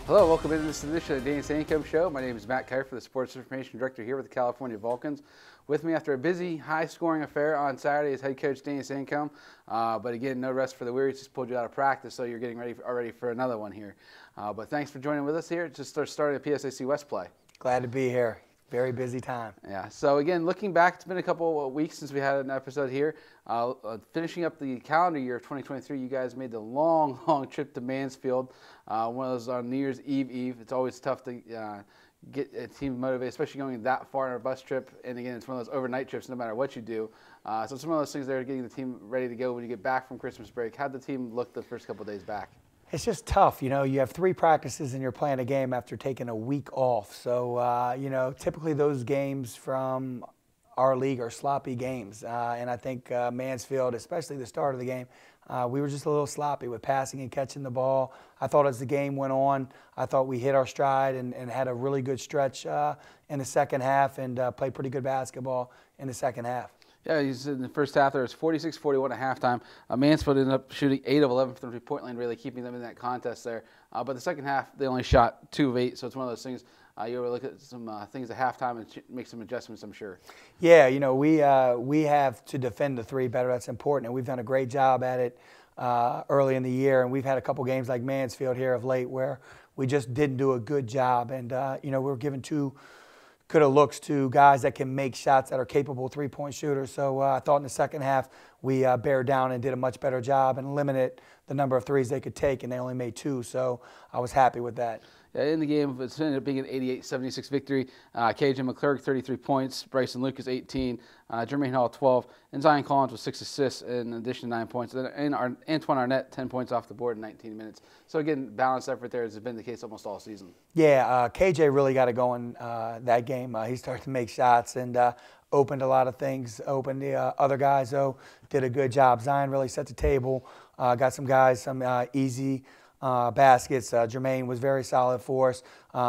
Hello, welcome into this edition of the Sancomb Show. My name is Matt Keifer, the Sports Information Director here with the California Vulcans. With me after a busy, high-scoring affair on Saturday is head coach Danny Sancomb. But again, no rest for the weary. Just pulled you out of practice, so you're getting ready already for another one here. But thanks for joining with us here. Just starting a PSAC-WEST play. Glad to be here. Very busy time. Yeah, so again, looking back, it's been a couple of weeks since we had an episode here. Finishing up the calendar year of 2023, you guys made the long, long trip to Mansfield. One of those on New Year's Eve. It's always tough to get a team motivated, especially going that far on a bus trip. And again, it's one of those overnight trips no matter what you do. So it's one of those things there, getting the team ready to go when you get back from Christmas break. How'd the team look the first couple of days back? It's just tough. You know, you have 3 practices and you're playing a game after taking a week off. So, you know, typically those games from our league are sloppy games. And I think Mansfield, especially the start of the game, we were just a little sloppy with passing and catching the ball. I thought as the game went on, I thought we hit our stride and had a really good stretch in the second half and played pretty good basketball in the second half. Yeah, in the first half there was 46-41 at halftime. Mansfield ended up shooting 8 of 11 from three-point line, really keeping them in that contest there. But the second half, they only shot 2 of 8, so it's one of those things. You ever look at some things at halftime and make some adjustments, I'm sure. Yeah, you know, we have to defend the 3 better. That's important, and we've done a great job at it early in the year. And we've had a couple games like Mansfield here of late where we just didn't do a good job. And, you know, we were given 2 coulda looks to guys that can make shots that are capable 3-point shooters. So I thought in the second half we bared down and did a much better job and limited the number of threes they could take, and they only made 2. So I was happy with that. Yeah, in the game, it ended up being an 88-76 victory. KJ McClurg, 33 points. Bryson Lucas, 18. Jermaine Hall, 12. And Zion Collins with 6 assists in addition to 9 points. And Antoine Arnett, 10 points off the board in 19 minutes. So, again, balanced effort there has been the case almost all season. Yeah, KJ really got it going that game. He started to make shots and opened a lot of things. Opened the other guys, though, did a good job. Zion really set the table. Got some guys some easy baskets. Jermaine was very solid for us.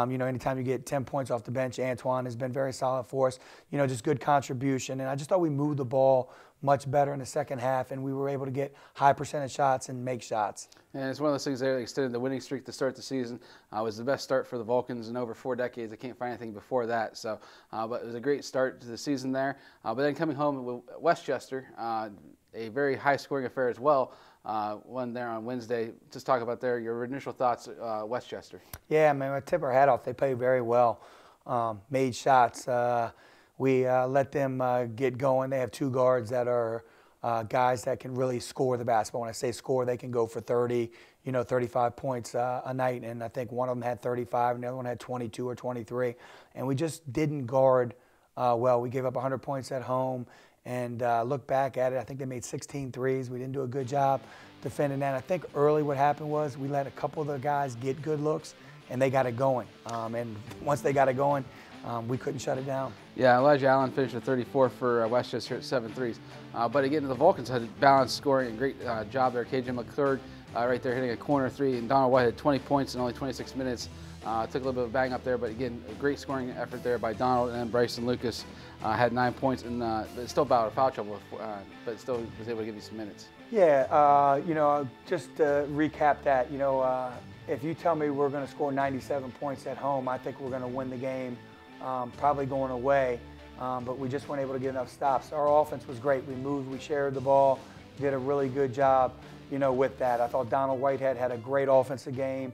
You know, anytime you get 10 points off the bench, Antoine has been very solid for us. You know, just good contribution. And I just thought we moved the ball much better in the second half, and we were able to get high percentage shots and make shots. And it's one of those things there that extended the winning streak to start the season. It was the best start for the Vulcans in over 4 decades. I can't find anything before that. So, but it was a great start to the season there. But then coming home with Westchester, a very high-scoring affair as well. One there on Wednesday. Just talk about your initial thoughts, Westchester. Yeah, man, I tip our hat off. They played very well, made shots. We let them get going. They have 2 guards that are guys that can really score the basketball. When I say score, they can go for 30, 35 points a night. And I think one of them had 35 and the other one had 22 or 23. And we just didn't guard well. We gave up 100 points at home. And look back at it, I think they made 16 threes. We didn't do a good job defending that. I think early what happened was we let a couple of the guys get good looks, and they got it going. And once they got it going, we couldn't shut it down. Yeah, Elijah Allen finished with 34 for Westchester at 7 threes. But again, the Vulcans had balanced scoring, a great job there. KJ McClurg right there hitting a corner 3, and Donald White had 20 points in only 26 minutes. Took a little bit of a bang up there, but again, a great scoring effort there by Donald, and then Bryson Lucas had 9 points, and still battled foul trouble, but still was able to give you some minutes. Yeah, you know, just to recap that, if you tell me we're going to score 97 points at home, I think we're going to win the game, probably going away, but we just weren't able to get enough stops. Our offense was great. We moved, we shared the ball, did a really good job, with that. I thought Donald Whitehead had a great offensive game.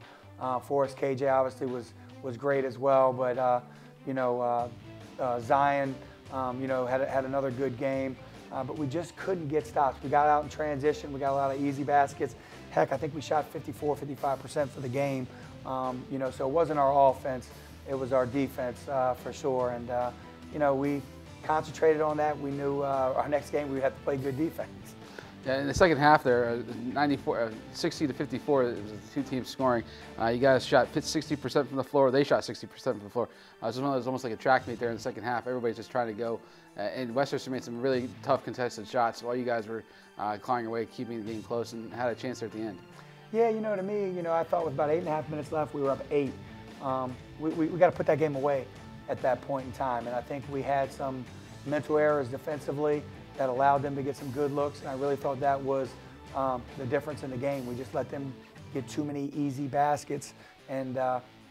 For us, KJ obviously was great as well, but Zion, had another good game, but we just couldn't get stops. We got out in transition, we got a lot of easy baskets. Heck, I think we shot 54-55% for the game. So it wasn't our offense, it was our defense for sure. And we concentrated on that. We knew our next game we had to play good defense. Yeah, in the second half there, 60 to 54, it was the 2 teams scoring. You guys shot 60% from the floor. They shot 60% from the floor. It was almost like a track meet there in the second half. Everybody's just trying to go. And Westchester made some really tough contested shots while you guys were clawing your way, keeping the game close, and had a chance there at the end. Yeah, to me, I thought with about 8.5 minutes left, we were up 8. We got to put that game away at that point in time. And I think we had some mental errors defensively that allowed them to get some good looks, and I really thought that was the difference in the game. We just let them get too many easy baskets, and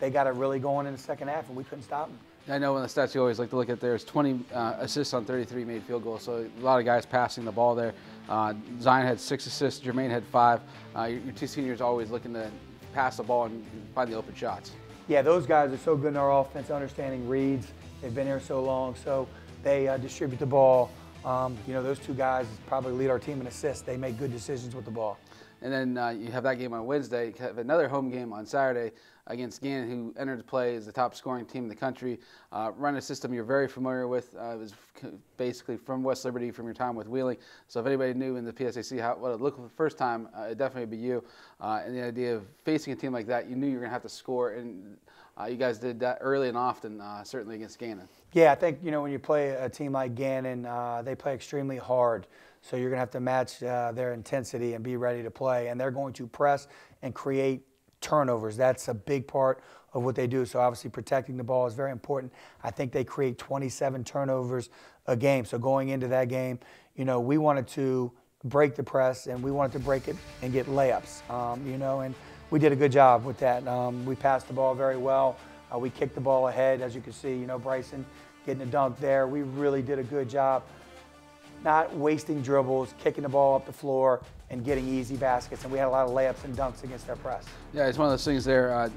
they got it really going in the second half, and we couldn't stop them. I know one of the stats you always like to look at there is 20 assists on 33 made field goals, so a lot of guys passing the ball there. Zion had 6 assists, Jermaine had 5. Your two seniors always looking to pass the ball and find the open shots. Yeah, those guys are so good in our offense, understanding reads. They've been here so long, so they distribute the ball. Those two guys probably lead our team in assists. They make good decisions with the ball. And then you have that game on Wednesday. You have another home game on Saturday against Gannon, who entered the play as the top scoring team in the country. Run a system you're very familiar with. It was basically from West Liberty from your time with Wheeling. So if anybody knew in the PSAC what it looked like the first time, it'd definitely be you. And the idea of facing a team like that, you knew you were going to have to score. And you guys did that early and often, certainly against Gannon. Yeah, I think, when you play a team like Gannon, they play extremely hard. So you're going to have to match their intensity and be ready to play. And they're going to press and create turnovers. That's a big part of what they do. So obviously protecting the ball is very important. I think they create 27 turnovers a game. So going into that game, we wanted to break the press and we wanted to break it and get layups, and we did a good job with that. We passed the ball very well. We kicked the ball ahead, as you can see, Bryson getting a dunk there. We really did a good job not wasting dribbles, kicking the ball up the floor, and getting easy baskets. And we had a lot of layups and dunks against their press. Yeah, it's one of those things there.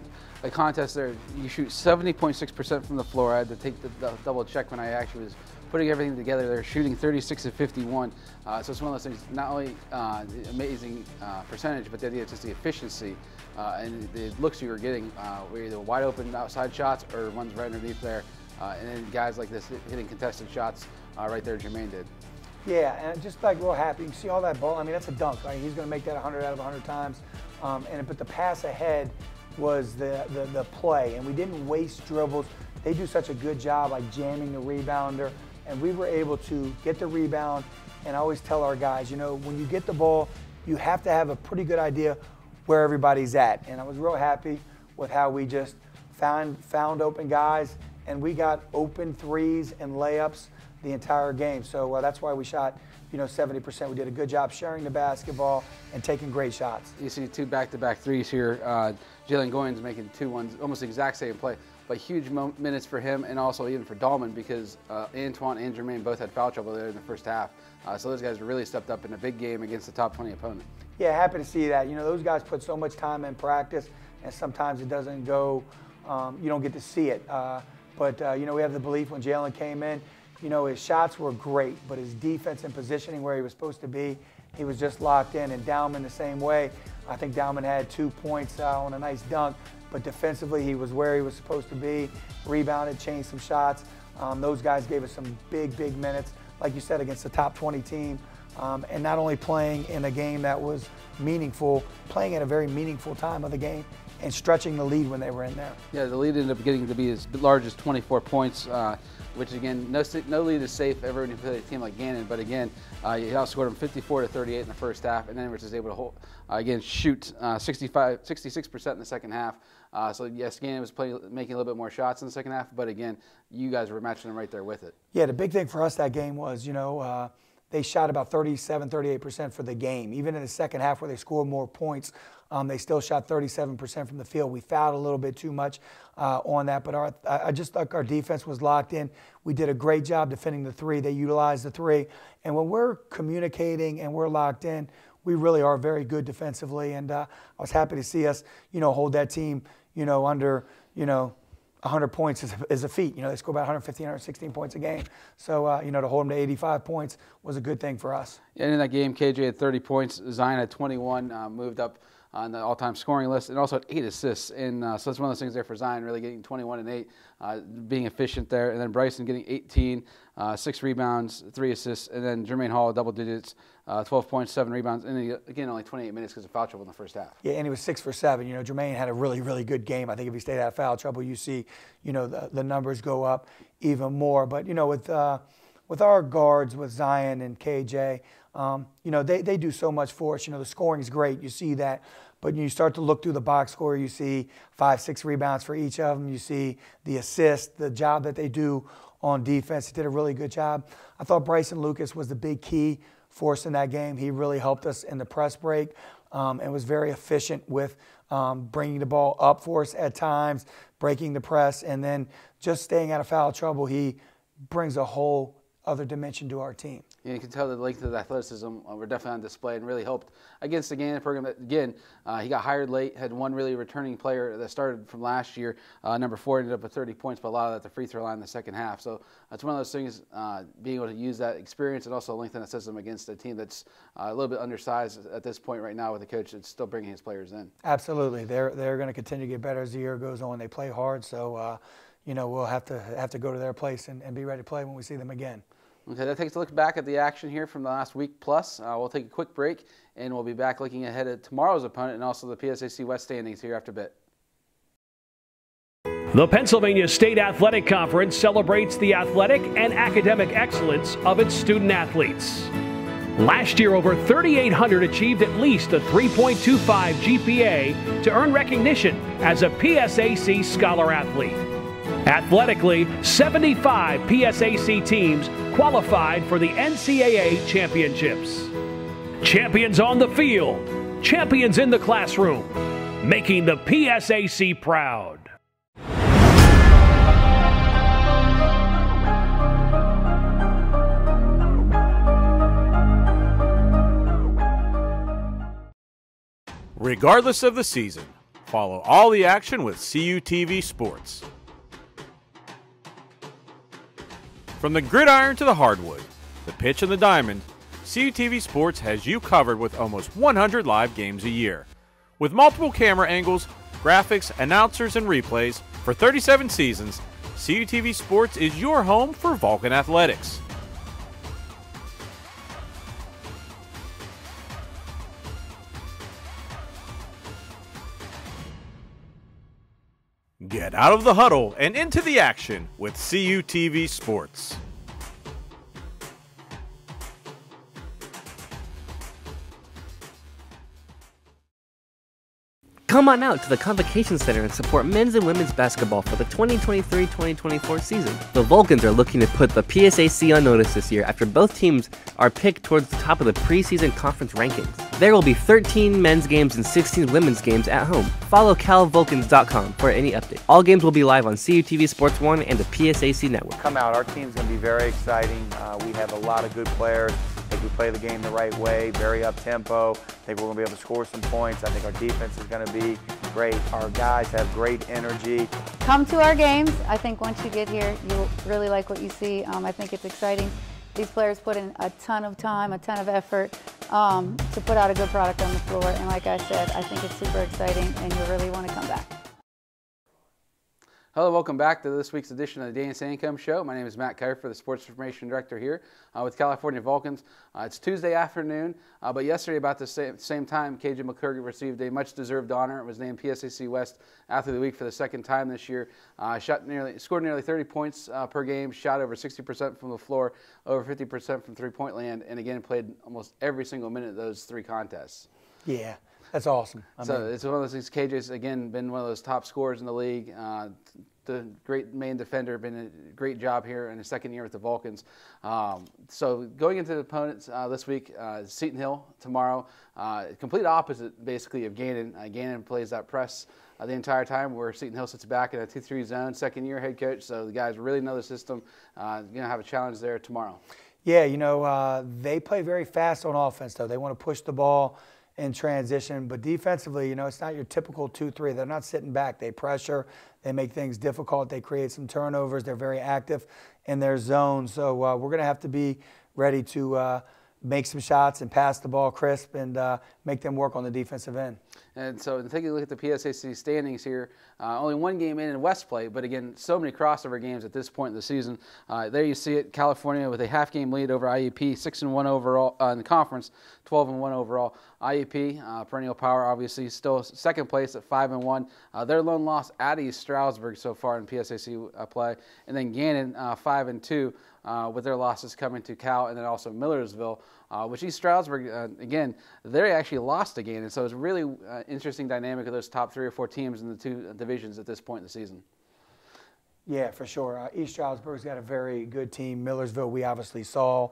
A contest there, you shoot 70.6% from the floor. I had to take the double check when I actually was putting everything together. They're shooting 36 of 51. So it's one of those things, not only amazing percentage, but the idea is just the efficiency and the looks you were getting were either wide open outside shots or ones right underneath there. And then guys like this hitting contested shots right there, Jermaine did. Yeah, and just like real happy. You see all that ball? I mean, that's a dunk. Right? He's going to make that 100 out of 100 times. But the pass ahead was the play, and we didn't waste dribbles. They do such a good job like jamming the rebounder, and we were able to get the rebound. And I always tell our guys, when you get the ball, you have to have a pretty good idea where everybody's at. And I was real happy with how we just found open guys, and we got open threes and layups the entire game. So that's why we shot, 70%. We did a good job sharing the basketball and taking great shots. You see 2 back-to-back threes here. Jalen Goins making 2-1s, almost the exact same play, but huge minutes for him and also even for Dahlman because Antoine and Jermaine both had foul trouble there in the first half. So those guys really stepped up in a big game against the top 20 opponent. Yeah, happy to see that. Those guys put so much time in practice, and sometimes it doesn't go, you don't get to see it. But we have the belief when Jalen came in, his shots were great, but his defense and positioning where he was supposed to be, he was just locked in. And Dowman the same way. I think Dowman had 2 points on a nice dunk, but defensively he was where he was supposed to be, rebounded, changed some shots. Those guys gave us some big minutes, like you said, against the top 20 team. And not only playing in a game that was meaningful, playing at a very meaningful time of the game and stretching the lead when they were in there. Yeah, the lead ended up getting to be as large as 24 points, which again, no lead is safe ever when you play a team like Gannon, but again, he outscored them 54-38 in the first half, and then was able to hold, again, shoot 66% in the second half. So yes, Gannon was making a little bit more shots in the second half, but again, you guys were matching them right there with it. Yeah, the big thing for us that game was, they shot about 38% for the game. Even in the second half where they scored more points, they still shot 37% from the field. We fouled a little bit too much on that, but I just thought our defense was locked in. We did a great job defending the 3. They utilized the 3. And when we're communicating and we're locked in, we really are very good defensively. And I was happy to see us, hold that team, under, 100 points is a feat. They score about 115, 116 points a game. So, to hold them to 85 points was a good thing for us. And in that game, KJ had 30 points. Zion had 21, moved up on the all-time scoring list, and also had 8 assists. And so it's one of those things there for Zion, really getting 21 and 8, being efficient there. And then Bryson getting 18, 6 rebounds, 3 assists. And then Jermaine Hall, double digits, 12 points, 7 rebounds. And again, only 28 minutes because of foul trouble in the first half. Yeah, and he was 6 for 7. Jermaine had a really good game. I think if he stayed out of foul trouble, you see, the numbers go up even more. But, with our guards, with Zion and KJ, they do so much for us. The scoring is great. You see that. But you start to look through the box score, you see 5, 6 rebounds for each of them. You see the assist, the job that they do on defense. They did a really good job. I thought Bryson Lucas was the big key for us in that game. He really helped us in the press break and was very efficient with bringing the ball up for us at times, breaking the press, and then just staying out of foul trouble. He brings a whole other dimension to our team. Yeah, you can tell the length of the athleticism were definitely on display and really helped against the Gannon program. Again, he got hired late, had one really returning player that started from last year. Number 4 ended up with 30 points, but a lot of that at the free throw line in the second half. So it's one of those things, being able to use that experience and also lengthen the system against a team that's a little bit undersized at this point right now with a coach that's still bringing his players in. Absolutely. They're going to continue to get better as the year goes on. They play hard, so you know, we'll have to go to their place and be ready to play when we see them again. Okay, that takes a look back at the action here from the last week plus. We'll take a quick break, and we'll be back looking ahead at tomorrow's opponent and also the PSAC-WEST standings here after a bit. The Pennsylvania State Athletic Conference celebrates the athletic and academic excellence of its student athletes. Last year, over 3,800 achieved at least a 3.25 GPA to earn recognition as a PSAC Scholar Athlete. Athletically, 75 PSAC teams qualified for the NCAA championships. Champions on the field, champions in the classroom, making the PSAC proud. Regardless of the season, follow all the action with CUTV Sports. From the gridiron to the hardwood, the pitch and the diamond, CUTV Sports has you covered with almost 100 live games a year. With multiple camera angles, graphics, announcers, and replays for 37 seasons, CUTV Sports is your home for Vulcan athletics. Get out of the huddle and into the action with CUTV Sports. Come on out to the Convocation Center and support men's and women's basketball for the 2023-2024 season. The Vulcans are looking to put the PSAC on notice this year after both teams are picked towards the top of the preseason conference rankings. There will be 13 men's games and 16 women's games at home. Follow calvulcans.com for any update. All games will be live on CUTV Sports 1 and the PSAC network. Come out, our team's going to be very exciting. We have a lot of good players. I think we play the game the right way, very up-tempo. I think we're going to be able to score some points. I think our defense is going to be great. Our guys have great energy. Come to our games. I think once you get here, you'll really like what you see. I think it's exciting. These players put in a ton of time, a ton of effort to put out a good product on the floor. And like I said, I think it's super exciting, and you'll really want to come back. Hello, welcome back to this week's edition of the Dan Sancomb Show. My name is Matt Keifer, the Sports Information Director here with California Vulcans. It's Tuesday afternoon, but yesterday about the same time, KJ McCurdy received a much-deserved honor. It was named PSAC-WEST Athlete of the Week for the second time this year. Scored nearly 30 points per game, shot over 60% from the floor, over 50% from three-point land, and again played almost every single minute of those 3 contests. Yeah, that's awesome. It's one of those things. KJ's, again, been one of those top scorers in the league. The great main defender, been a great job here in his second year with the Vulcans. So going into the opponents this week, Seton Hill tomorrow. Complete opposite, basically, of Gannon. Gannon plays that press the entire time, where Seton Hill sits back in a 2-3 zone. Second-year head coach, so the guys really know the system. Going to have a challenge there tomorrow. Yeah, you know, they play very fast on offense, though. They want to push the ball in transition, but defensively, you know, it's not your typical 2-3. They're not sitting back. They pressure. They make things difficult. They create some turnovers. They're very active in their zone. So we're going to have to be ready to make some shots and pass the ball crisp and make them work on the defensive end. And so taking a look at the PSAC standings here, only one game in West play, but again, so many crossover games at this point in the season. There you see it, California with a half-game lead over IUP, 6-1 overall in the conference, 12-1 overall. IUP, perennial power, obviously, still second place at 5-1. Their lone loss at East Stroudsburg so far in PSAC play, and then Gannon 5-2. With their losses coming to Cal and then also Millersville, which East Stroudsburg, again, they actually lost again. And so it's a really interesting dynamic of those top 3 or 4 teams in the 2 divisions at this point in the season. Yeah, for sure. East Stroudsburg's got a very good team. Millersville, we obviously saw.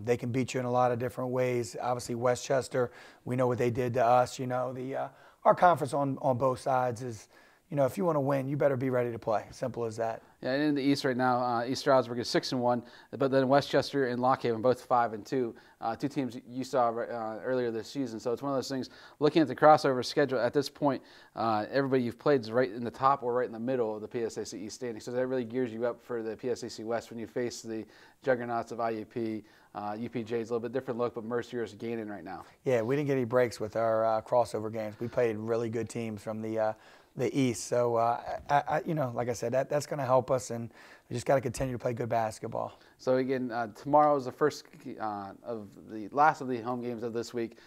They can beat you in a lot of different ways. Obviously, Westchester, we know what they did to us. You know, our conference on both sides is, you know, if you want to win, you better be ready to play. Simple as that. Yeah, and in the East right now, East Stroudsburg is 6-1, but then Westchester and Lockhaven both 5-2. Two teams you saw earlier this season. So it's one of those things. Looking at the crossover schedule at this point, everybody you've played is right in the top or right in the middle of the PSAC East standing. So that really gears you up for the PSAC West when you face the juggernauts of IUP. UPJ is a little bit different look, but Mercier is gaining right now. Yeah, we didn't get any breaks with our crossover games. We played really good teams from the East. So, you know, like I said, that's going to help us, and we just got to continue to play good basketball. So again, tomorrow is the first of the last of the home games of this week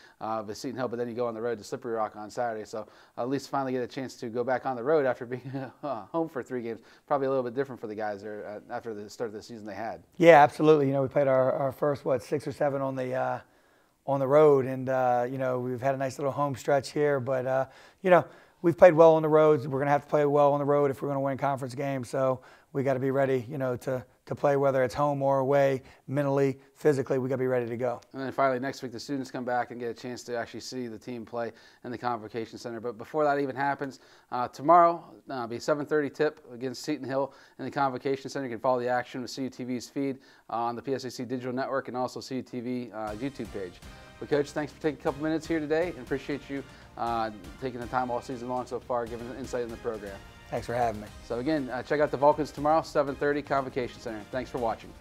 with Seton Hill, but then you go on the road to Slippery Rock on Saturday. So at least finally get a chance to go back on the road after being home for 3 games. Probably a little bit different for the guys there after the start of the season they had. Yeah, absolutely. You know, we played our first, 6 or 7 on the road, and you know, we've had a nice little home stretch here, but you know, we've played well on the roads. We're going to have to play well on the road if we're going to win conference games. So we got to be ready, you know, to play whether it's home or away, mentally, physically. We got to be ready to go. And then finally, next week, the students come back and get a chance to actually see the team play in the Convocation Center. But before that even happens, tomorrow be 7:30 tip against Seton Hill in the Convocation Center. You can follow the action with CUTV's feed on the PSAC Digital Network and also CUTV YouTube page. But Coach, thanks for taking a couple minutes here today, and appreciate you taking the time all season long so far, giving an insight in the program. Thanks for having me. So again, check out the Vulcans tomorrow, 7:30, Convocation Center. Thanks for watching.